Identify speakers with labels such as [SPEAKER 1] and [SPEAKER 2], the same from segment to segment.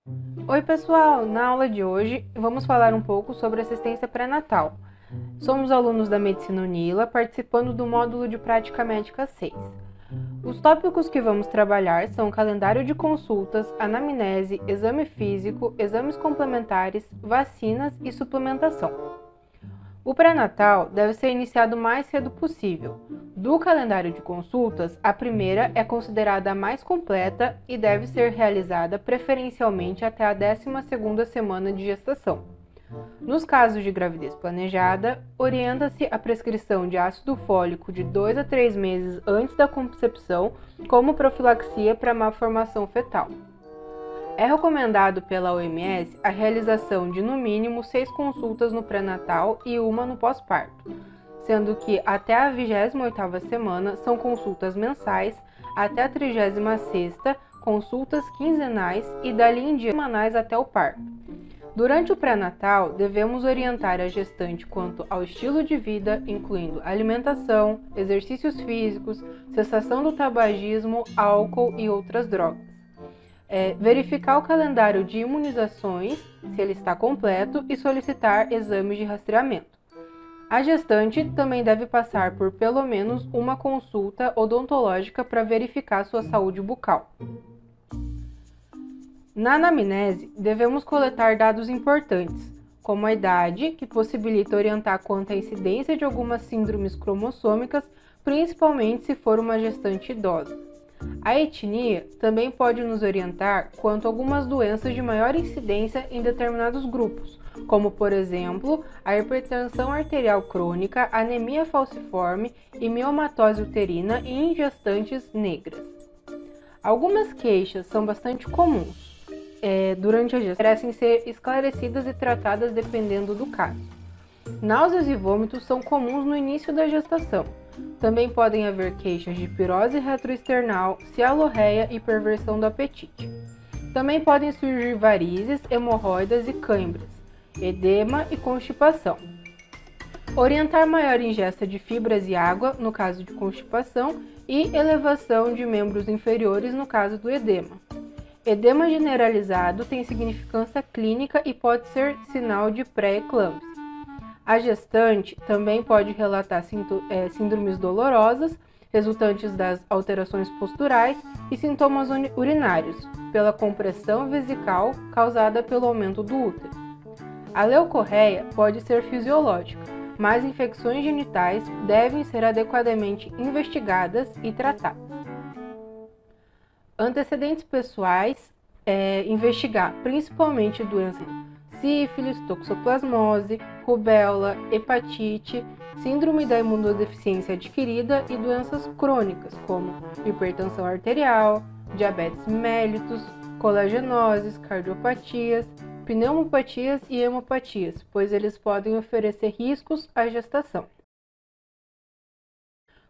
[SPEAKER 1] Oi pessoal, na aula de hoje vamos falar um pouco sobre assistência pré-natal. Somos alunos da Medicina UNILA participando do módulo de Prática Médica 6. Os tópicos que vamos trabalhar são calendário de consultas, anamnese, exame físico, exames complementares, vacinas e suplementação. O pré-natal deve ser iniciado o mais cedo possível. Do calendário de consultas, a primeira é considerada a mais completa e deve ser realizada preferencialmente até a 12ª semana de gestação. Nos casos de gravidez planejada, orienta-se a prescrição de ácido fólico de 2 a 3 meses antes da concepção, como profilaxia para malformação fetal. É recomendado pela OMS a realização de no mínimo 6 consultas no pré-natal e uma no pós-parto, sendo que até a 28ª semana são consultas mensais, até a 36ª consultas quinzenais e dali em diante semanais até o parto. Durante o pré-natal, devemos orientar a gestante quanto ao estilo de vida, incluindo alimentação, exercícios físicos, cessação do tabagismo, álcool e outras drogas. Verificar o calendário de imunizações, se ele está completo, e solicitar exames de rastreamento. A gestante também deve passar por pelo menos uma consulta odontológica para verificar sua saúde bucal. Na anamnese, devemos coletar dados importantes, como a idade, que possibilita orientar quanto à incidência de algumas síndromes cromossômicas, principalmente se for uma gestante idosa. A etnia também pode nos orientar quanto a algumas doenças de maior incidência em determinados grupos, como, por exemplo, a hipertensão arterial crônica, anemia falciforme e miomatose uterina em gestantes negras. Algumas queixas são bastante comuns durante a gestação, merecem ser esclarecidas e tratadas dependendo do caso. Náuseas e vômitos são comuns no início da gestação. Também podem haver queixas de pirose retroesternal, cialorreia e perversão do apetite. Também podem surgir varizes, hemorroidas e cãibras, edema e constipação. Orientar maior ingesta de fibras e água, no caso de constipação, e elevação de membros inferiores, no caso do edema. Edema generalizado tem significância clínica e pode ser sinal de pré-eclâmpsia. A gestante também pode relatar síndromes dolorosas, resultantes das alterações posturais e sintomas urinários, pela compressão vesical causada pelo aumento do útero. A leucorreia pode ser fisiológica, mas infecções genitais devem ser adequadamente investigadas e tratadas. Antecedentes pessoais, investigar principalmente doenças sífilis, toxoplasmose, rubéola, hepatite, síndrome da imunodeficiência adquirida e doenças crônicas, como hipertensão arterial, diabetes mellitus, colagenoses, cardiopatias, pneumopatias e hemopatias, pois eles podem oferecer riscos à gestação.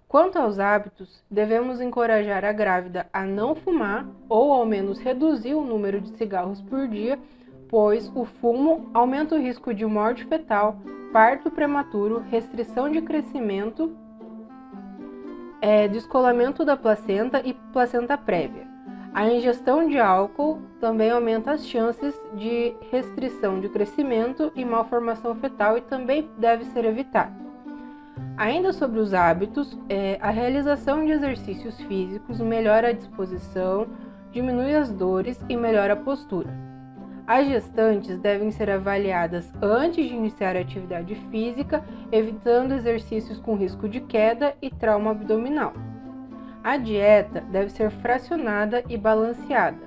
[SPEAKER 1] Quanto aos hábitos, devemos encorajar a grávida a não fumar ou ao menos reduzir o número de cigarros por dia, pois o fumo aumenta o risco de morte fetal, parto prematuro, restrição de crescimento, descolamento da placenta e placenta prévia. A ingestão de álcool também aumenta as chances de restrição de crescimento e malformação fetal e também deve ser evitada. Ainda sobre os hábitos, a realização de exercícios físicos melhora a disposição, diminui as dores e melhora a postura. As gestantes devem ser avaliadas antes de iniciar a atividade física, evitando exercícios com risco de queda e trauma abdominal. A dieta deve ser fracionada e balanceada,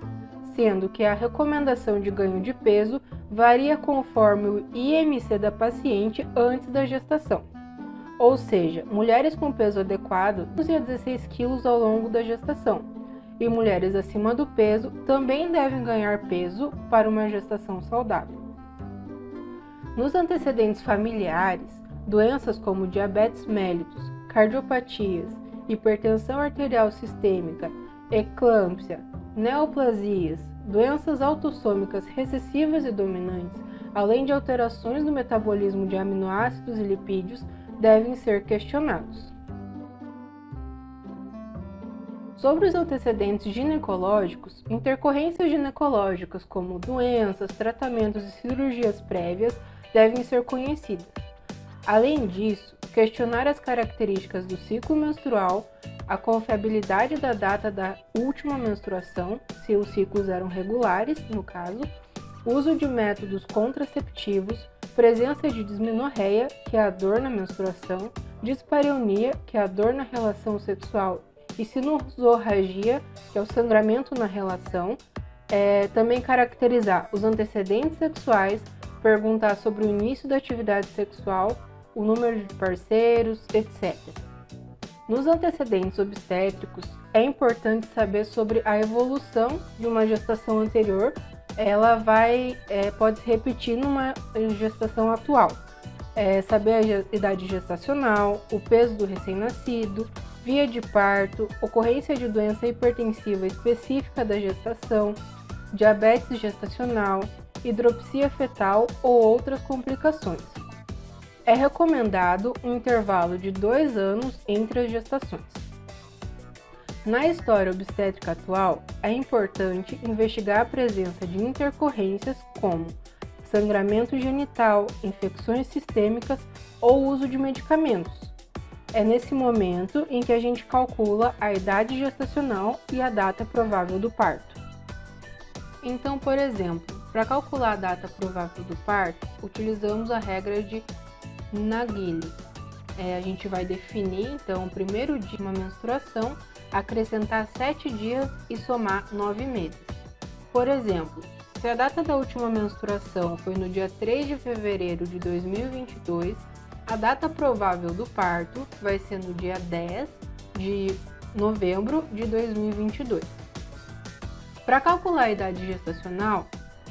[SPEAKER 1] sendo que a recomendação de ganho de peso varia conforme o IMC da paciente antes da gestação. Ou seja, mulheres com peso adequado 12 a 16 kg ao longo da gestação, e mulheres acima do peso também devem ganhar peso para uma gestação saudável. Nos antecedentes familiares, doenças como diabetes mellitus, cardiopatias, hipertensão arterial sistêmica, eclâmpsia, neoplasias, doenças autossômicas recessivas e dominantes, além de alterações no metabolismo de aminoácidos e lipídios, devem ser questionados. Sobre os antecedentes ginecológicos, intercorrências ginecológicas como doenças, tratamentos e cirurgias prévias devem ser conhecidas. Além disso, questionar as características do ciclo menstrual, a confiabilidade da data da última menstruação, se os ciclos eram regulares, no caso, uso de métodos contraceptivos, presença de dismenorreia, que é a dor na menstruação, dispareunia, que é a dor na relação sexual, e sinusorragia, que é o sangramento na relação. Também caracterizar os antecedentes sexuais, perguntar sobre o início da atividade sexual, o número de parceiros, etc. Nos antecedentes obstétricos, é importante saber sobre a evolução de uma gestação anterior. Ela pode se repetir numa gestação atual. Saber a idade gestacional, o peso do recém-nascido, via de parto, ocorrência de doença hipertensiva específica da gestação, diabetes gestacional, hidropsia fetal ou outras complicações. É recomendado um intervalo de 2 anos entre as gestações. Na história obstétrica atual, é importante investigar a presença de intercorrências como sangramento genital, infecções sistêmicas ou uso de medicamentos. É nesse momento em que a gente calcula a idade gestacional e a data provável do parto. Então, por exemplo, para calcular a data provável do parto, utilizamos a regra de Naegeli. A gente vai definir, então, o primeiro dia de uma menstruação, acrescentar 7 dias e somar 9 meses. Por exemplo, se a data da última menstruação foi no dia 3 de fevereiro de 2022, a data provável do parto vai ser no dia 10 de novembro de 2022. Para calcular a idade gestacional,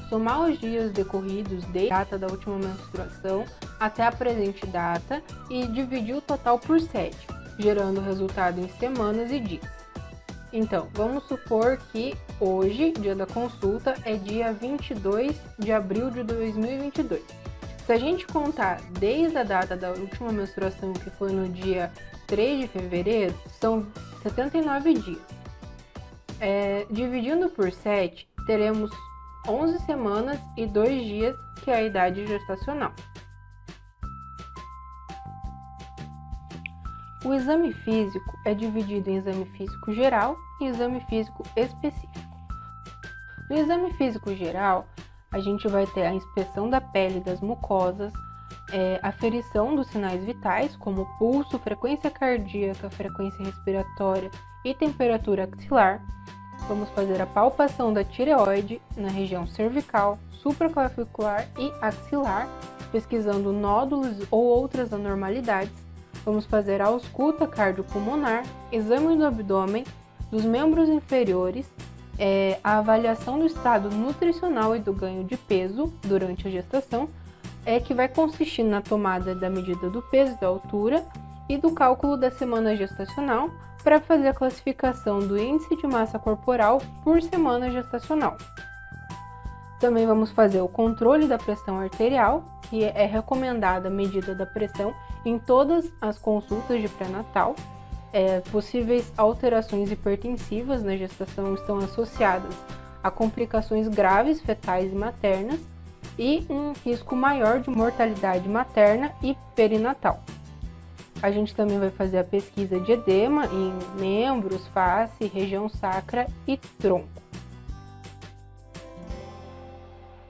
[SPEAKER 1] somar os dias decorridos desde a data da última menstruação até a presente data e dividir o total por 7, gerando o resultado em semanas e dias. Então, vamos supor que hoje, dia da consulta, é dia 22 de abril de 2022. Se a gente contar desde a data da última menstruação, que foi no dia 3 de fevereiro, são 79 dias. Dividindo por 7, teremos 11 semanas e 2 dias, que é a idade gestacional. O exame físico é dividido em exame físico geral e exame físico específico. No exame físico geral, a gente vai ter a inspeção da pele e das mucosas, aferição dos sinais vitais, como pulso, frequência cardíaca, frequência respiratória e temperatura axilar. Vamos fazer a palpação da tireoide na região cervical, supraclavicular e axilar, pesquisando nódulos ou outras anormalidades. Vamos fazer a ausculta cardiopulmonar, exame do abdômen, dos membros inferiores, a avaliação do estado nutricional e do ganho de peso durante a gestação, que vai consistir na tomada da medida do peso e da altura e do cálculo da semana gestacional para fazer a classificação do índice de massa corporal por semana gestacional. Também vamos fazer o controle da pressão arterial, que é recomendada a medida da pressão em todas as consultas de pré-natal. Possíveis alterações hipertensivas na gestação estão associadas a complicações graves fetais e maternas e um risco maior de mortalidade materna e perinatal. A gente também vai fazer a pesquisa de edema em membros, face, região sacra e tronco.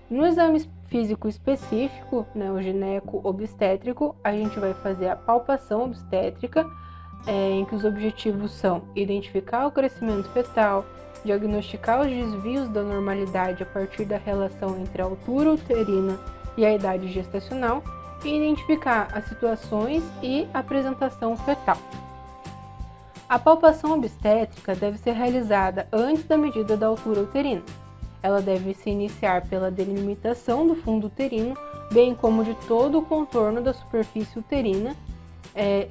[SPEAKER 1] No exame físico específico, o gineco-obstétrico, a gente vai fazer a palpação obstétrica, em que os objetivos são identificar o crescimento fetal, diagnosticar os desvios da normalidade a partir da relação entre a altura uterina e a idade gestacional e identificar as situações e apresentação fetal. A palpação obstétrica deve ser realizada antes da medida da altura uterina. Ela deve se iniciar pela delimitação do fundo uterino, bem como de todo o contorno da superfície uterina,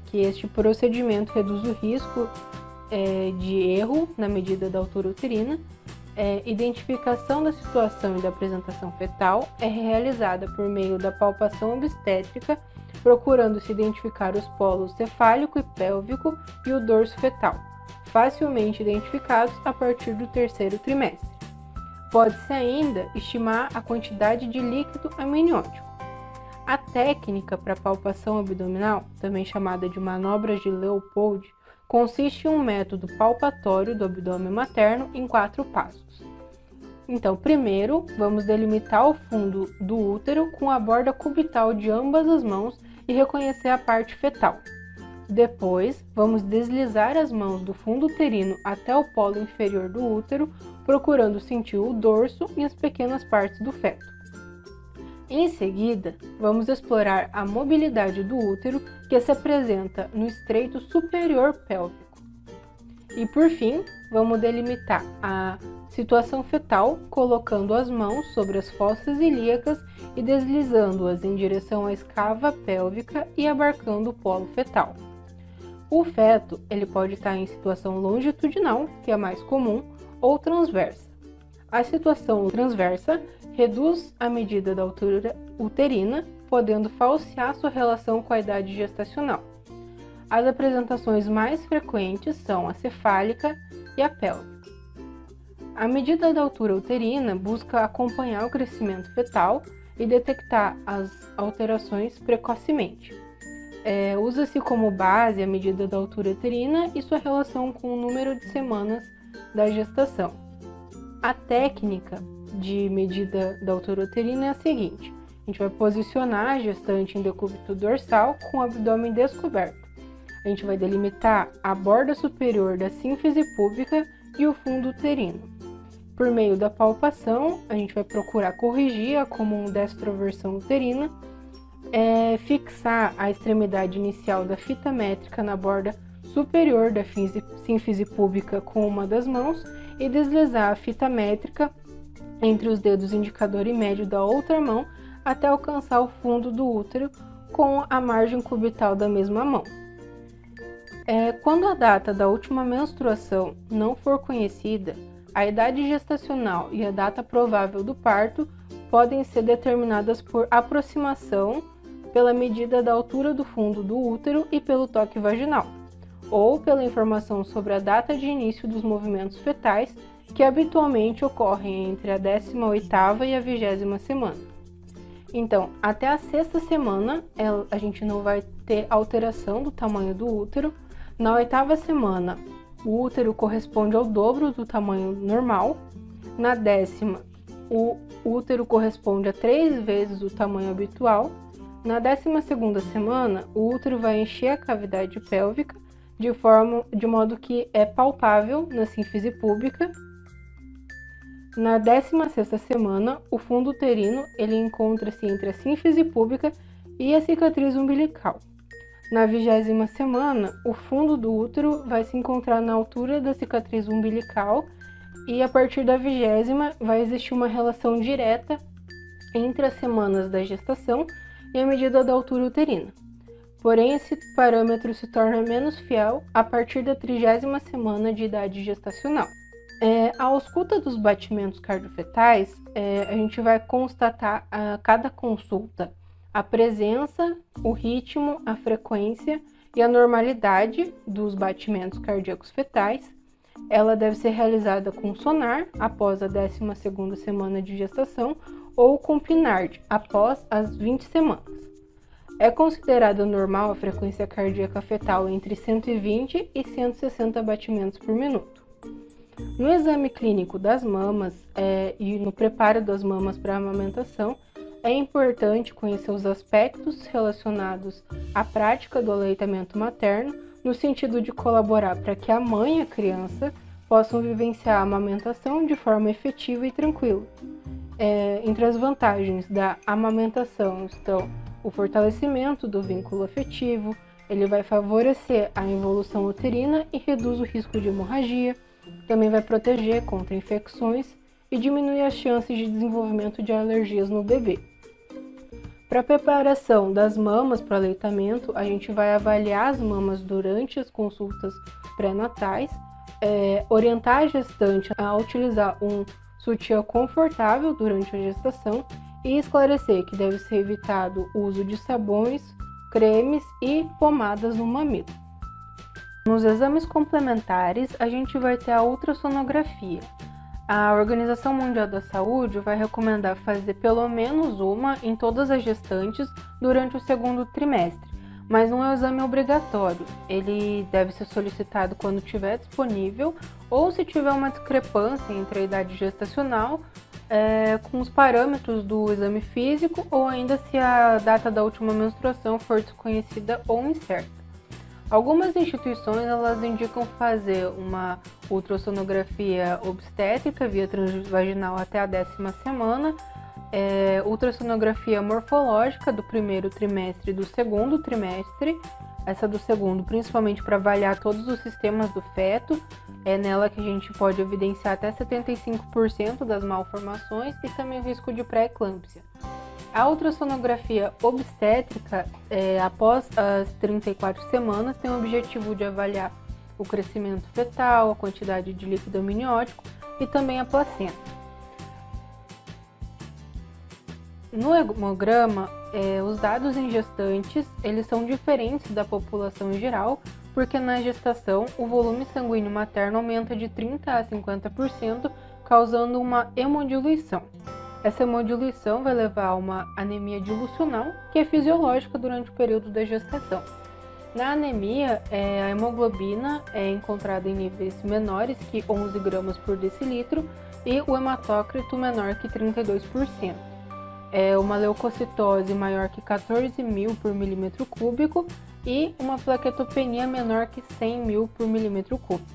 [SPEAKER 1] que este procedimento reduz o risco de erro na medida da altura uterina. Identificação da situação e da apresentação fetal é realizada por meio da palpação obstétrica, procurando se identificar os polos cefálico e pélvico e o dorso fetal. facilmente identificados a partir do terceiro trimestre. Pode-se ainda estimar a quantidade de líquido amniótico. A técnica para palpação abdominal, também chamada de manobras de Leopold, consiste em um método palpatório do abdômen materno em 4 passos. Então, primeiro, vamos delimitar o fundo do útero com a borda cubital de ambas as mãos e reconhecer a parte fetal. Depois, vamos deslizar as mãos do fundo uterino até o polo inferior do útero, procurando sentir o dorso e as pequenas partes do feto. Em seguida, vamos explorar a mobilidade do útero que se apresenta no estreito superior pélvico. E por fim, vamos delimitar a situação fetal colocando as mãos sobre as fossas ilíacas e deslizando-as em direção à escava pélvica e abarcando o polo fetal. O feto ele pode estar em situação longitudinal, que é a mais comum, ou transversa. A situação transversa reduz a medida da altura uterina, podendo falsear sua relação com a idade gestacional. As apresentações mais frequentes são a cefálica e a pélvica. A medida da altura uterina busca acompanhar o crescimento fetal e detectar as alterações precocemente. Usa-se como base a medida da altura uterina e sua relação com o número de semanas da gestação. A técnica de medida da altura uterina é a seguinte: a gente vai posicionar a gestante em decúbito dorsal com o abdômen descoberto. A gente vai delimitar a borda superior da sínfise púbica e o fundo uterino. Por meio da palpação, a gente vai procurar corrigir a comum destroversão uterina, fixar a extremidade inicial da fita métrica na borda superior da sínfise púbica com uma das mãos e deslizar a fita métrica entre os dedos indicador e médio da outra mão até alcançar o fundo do útero com a margem cubital da mesma mão. Quando a data da última menstruação não for conhecida, a idade gestacional e a data provável do parto podem ser determinadas por aproximação, pela medida da altura do fundo do útero e pelo toque vaginal, ou pela informação sobre a data de início dos movimentos fetais, que habitualmente ocorrem entre a 18ª e a 20ª semana. Então, até a 6ª semana, a gente não vai ter alteração do tamanho do útero. Na 8ª semana, o útero corresponde ao dobro do tamanho normal. Na 10ª, o útero corresponde a 3 vezes o tamanho habitual. Na 12ª semana, o útero vai encher a cavidade pélvica de modo que é palpável na sínfise púbica. Na 16ª semana, o fundo uterino ele encontra-se entre a sínfise púbica e a cicatriz umbilical. Na 20ª semana, o fundo do útero vai se encontrar na altura da cicatriz umbilical e a partir da 20ª vai existir uma relação direta entre as semanas da gestação e a medida da altura uterina. Porém, esse parâmetro se torna menos fiel a partir da 30ª semana de idade gestacional. À ausculta dos batimentos cardiofetais, a gente vai constatar a cada consulta a presença, o ritmo, a frequência e a normalidade dos batimentos cardíacos fetais. Ela deve ser realizada com sonar após a 12ª semana de gestação ou com PNARD após as 20 semanas. É considerada normal a frequência cardíaca fetal entre 120 e 160 batimentos por minuto. No exame clínico das mamas e no preparo das mamas para a amamentação, é importante conhecer os aspectos relacionados à prática do aleitamento materno, no sentido de colaborar para que a mãe e a criança possam vivenciar a amamentação de forma efetiva e tranquila. Entre as vantagens da amamentação estão o fortalecimento do vínculo afetivo, ele vai favorecer a involução uterina e reduz o risco de hemorragia, também vai proteger contra infecções e diminuir as chances de desenvolvimento de alergias no bebê. Para a preparação das mamas para o aleitamento, a gente vai avaliar as mamas durante as consultas pré-natais, orientar a gestante a utilizar um sutiã confortável durante a gestação e esclarecer que deve ser evitado o uso de sabões, cremes e pomadas no mamilo. Nos exames complementares, a gente vai ter a ultrassonografia. A Organização Mundial da Saúde vai recomendar fazer pelo menos uma em todas as gestantes durante o segundo trimestre, mas não é um exame obrigatório. Ele deve ser solicitado quando estiver disponível ou se tiver uma discrepância entre a idade gestacional com os parâmetros do exame físico ou ainda se a data da última menstruação for desconhecida ou incerta. Algumas instituições elas indicam fazer uma ultrassonografia obstétrica via transvaginal até a 10ª semana, ultrassonografia morfológica do primeiro trimestre e do segundo trimestre, essa do segundo principalmente para avaliar todos os sistemas do feto, é nela que a gente pode evidenciar até 75% das malformações e também o risco de pré-eclâmpsia. A ultrassonografia obstétrica, após as 34 semanas, tem o objetivo de avaliar o crescimento fetal, a quantidade de líquido amniótico e também a placenta. No hemograma, os dados em gestantes eles são diferentes da população em geral, porque na gestação o volume sanguíneo materno aumenta de 30% a 50%, causando uma hemodiluição. Essa hemodiluição vai levar a uma anemia dilucional, que é fisiológica durante o período da gestação. Na anemia, a hemoglobina é encontrada em níveis menores que 11 gramas por decilitro e o hematócrito menor que 32%. Uma leucocitose maior que 14.000 por milímetro cúbico e uma plaquetopenia menor que 100.000 por milímetro cúbico.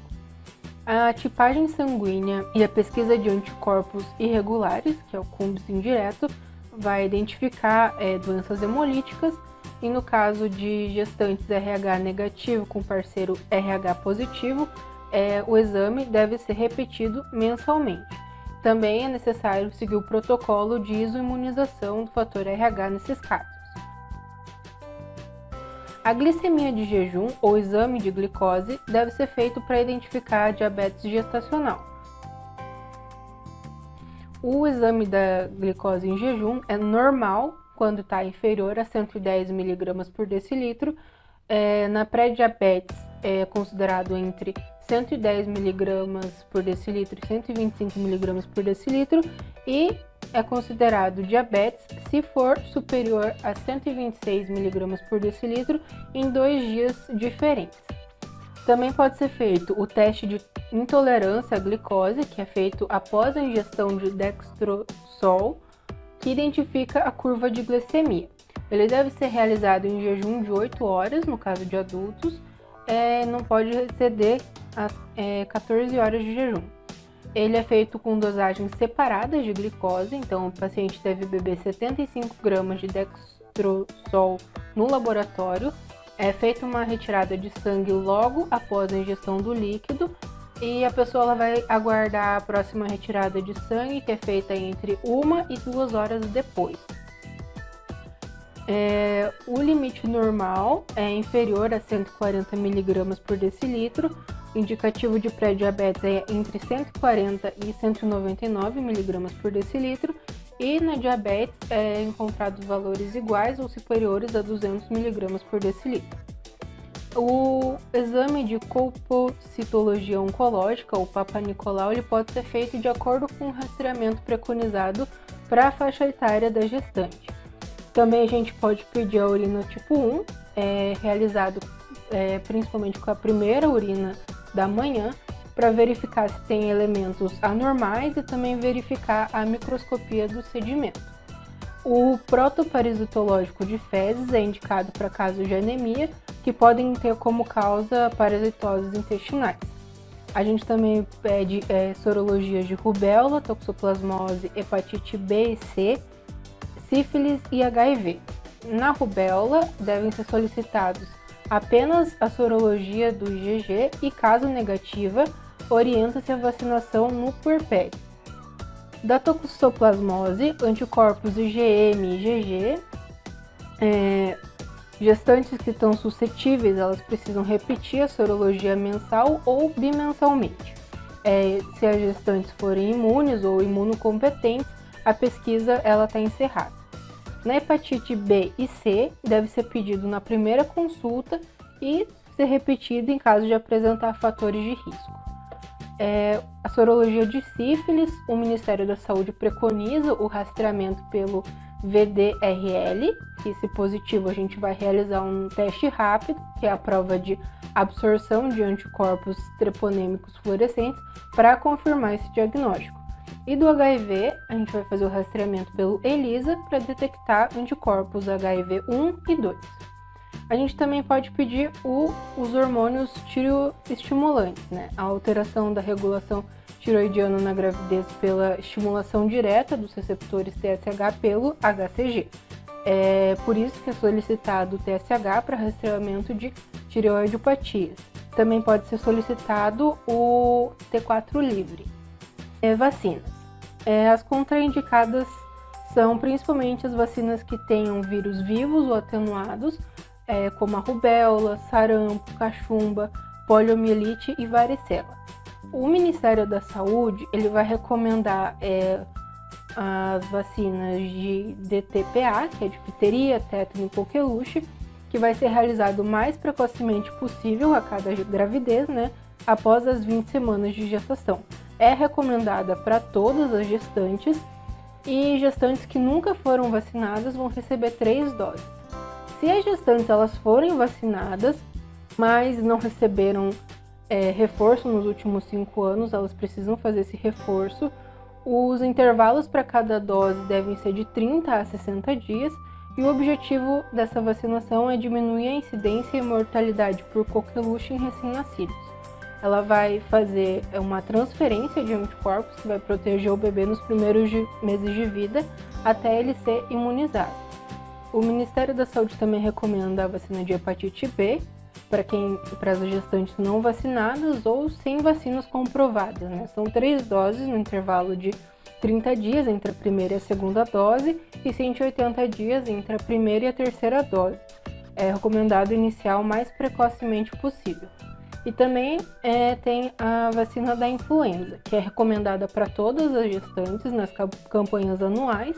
[SPEAKER 1] A tipagem sanguínea e a pesquisa de anticorpos irregulares, que é o CUMBS indireto, vai identificar doenças hemolíticas e no caso de gestantes RH negativo com parceiro RH positivo, o exame deve ser repetido mensalmente. Também é necessário seguir o protocolo de isoimunização do fator RH nesses casos. A glicemia de jejum ou exame de glicose deve ser feito para identificar a diabetes gestacional. O exame da glicose em jejum é normal quando está inferior a 110 mg por decilitro. Na pré-diabetes é considerado entre 110 mg por decilitro e 125 mg por decilitro e é considerado diabetes se for superior a 126 mg por decilitro em 2 dias diferentes. Também pode ser feito o teste de intolerância à glicose, que é feito após a ingestão de dextrosol, que identifica a curva de glicemia. Ele deve ser realizado em jejum de 8 horas, no caso de adultos, não pode exceder as 14 horas de jejum. Ele é feito com dosagens separadas de glicose, então o paciente deve beber 75 gramas de dextrosol no laboratório. É feita uma retirada de sangue logo após a ingestão do líquido e a pessoa ela vai aguardar a próxima retirada de sangue, que é feita entre 1 e 2 horas depois. O limite normal é inferior a 140 mg por decilitro. O indicativo de pré-diabetes é entre 140 e 199 mg por decilitro e na diabetes é encontrado valores iguais ou superiores a 200 mg por decilitro. O exame de colpocitologia oncológica, ou Papa Nicolau, ele pode ser feito de acordo com o rastreamento preconizado para a faixa etária da gestante. Também a gente pode pedir a urina tipo 1, realizado principalmente com a primeira urina da manhã, para verificar se tem elementos anormais e também verificar a microscopia do sedimento. O protoparasitológico de fezes é indicado para casos de anemia, que podem ter como causa parasitoses intestinais. A gente também pede sorologias de rubéola, toxoplasmose, hepatite B e C, sífilis e HIV. Na rubéola, devem ser solicitados apenas a sorologia do IgG e, caso negativa, orienta-se a vacinação no puerpério. Da toxoplasmose, anticorpos IgM e IgG, gestantes que estão suscetíveis, elas precisam repetir a sorologia mensal ou bimensalmente. Se as gestantes forem imunes ou imunocompetentes, a pesquisa está encerrada. Na hepatite B e C, deve ser pedido na primeira consulta e ser repetida em caso de apresentar fatores de risco. A sorologia de sífilis, o Ministério da Saúde preconiza o rastreamento pelo VDRL, que se positivo a gente vai realizar um teste rápido, que é a prova de absorção de anticorpos treponêmicos fluorescentes, para confirmar esse diagnóstico. E do HIV, a gente vai fazer o rastreamento pelo ELISA para detectar anticorpos HIV 1 e 2. A gente também pode pedir os hormônios tireoestimulantes, né? A alteração da regulação tiroidiana na gravidez pela estimulação direta dos receptores TSH pelo HCG. É por isso que é solicitado o TSH para rastreamento de tireoidiopatias. Também pode ser solicitado o T4 livre. Vacinas. As contraindicadas são principalmente as vacinas que tenham vírus vivos ou atenuados, como a rubéola, sarampo, cachumba, poliomielite e varicela. O Ministério da Saúde ele vai recomendar as vacinas de DTPA, que é difteria, tétano e coqueluche, que vai ser realizado o mais precocemente possível a cada gravidez, né, após as 20 semanas de gestação. É recomendada para todas as gestantes e gestantes que nunca foram vacinadas vão receber 3 doses. Se as gestantes elas forem vacinadas, mas não receberam reforço nos últimos 5 anos, elas precisam fazer esse reforço. Os intervalos para cada dose devem ser de 30 a 60 dias e o objetivo dessa vacinação é diminuir a incidência e mortalidade por coqueluche em recém-nascidos. Ela vai fazer uma transferência de anticorpos que vai proteger o bebê nos primeiros meses de vida até ele ser imunizado. O Ministério da Saúde também recomenda a vacina de hepatite B para as gestantes não vacinadas ou sem vacinas comprovadas, né? São 3 doses no intervalo de 30 dias entre a primeira e a segunda dose e 180 dias entre a primeira e a terceira dose. É recomendado iniciar o mais precocemente possível. E também tem a vacina da influenza, que é recomendada para todas as gestantes nas campanhas anuais,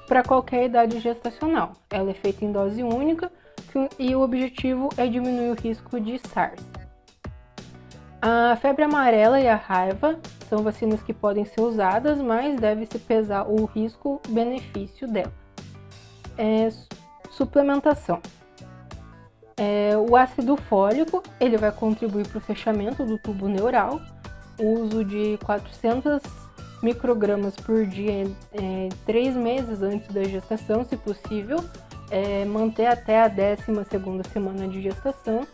[SPEAKER 1] para qualquer idade gestacional. Ela é feita em dose única e o objetivo é diminuir o risco de SARS. A febre amarela e a raiva são vacinas que podem ser usadas, mas deve-se pesar o risco-benefício dela. Suplementação. O ácido fólico ele vai contribuir para o fechamento do tubo neural. O uso de 400 microgramas por dia 3 meses antes da gestação, se possível, manter até a 12ª semana de gestação.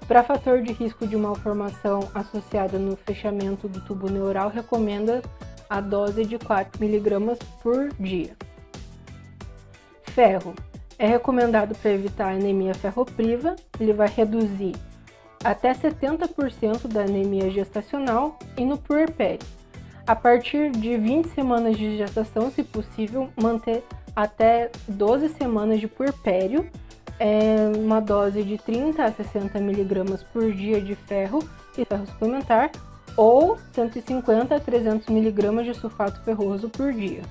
[SPEAKER 1] Para fator de risco de malformação associada no fechamento do tubo neural, recomenda a dose de 4 mg por dia. Ferro. É recomendado para evitar a anemia ferropriva, ele vai reduzir até 70% da anemia gestacional e no puerpério. A partir de 20 semanas de gestação, se possível, manter até 12 semanas de puerpério, uma dose de 30 a 60 mg por dia de ferro e ferro suplementar, ou 150 a 300 mg de sulfato ferroso por dia.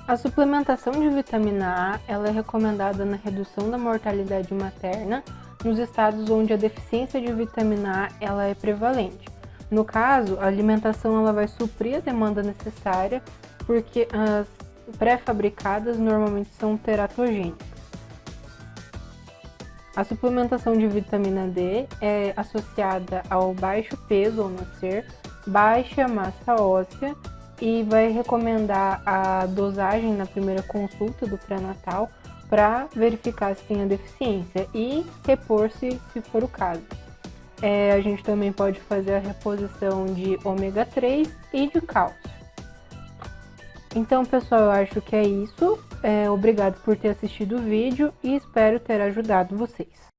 [SPEAKER 1] A suplementação de vitamina A ela é recomendada na redução da mortalidade materna nos estados onde a deficiência de vitamina A ela é prevalente. No caso, a alimentação ela vai suprir a demanda necessária, porque as pré-fabricadas normalmente são teratogênicas. A suplementação de vitamina D é associada ao baixo peso ao nascer, baixa massa óssea, e vai recomendar a dosagem na primeira consulta do pré-natal para verificar se tem a deficiência e repor se for o caso. A gente também pode fazer a reposição de ômega 3 e de cálcio. Então, pessoal, eu acho que é isso. Obrigado por ter assistido o vídeo e espero ter ajudado vocês.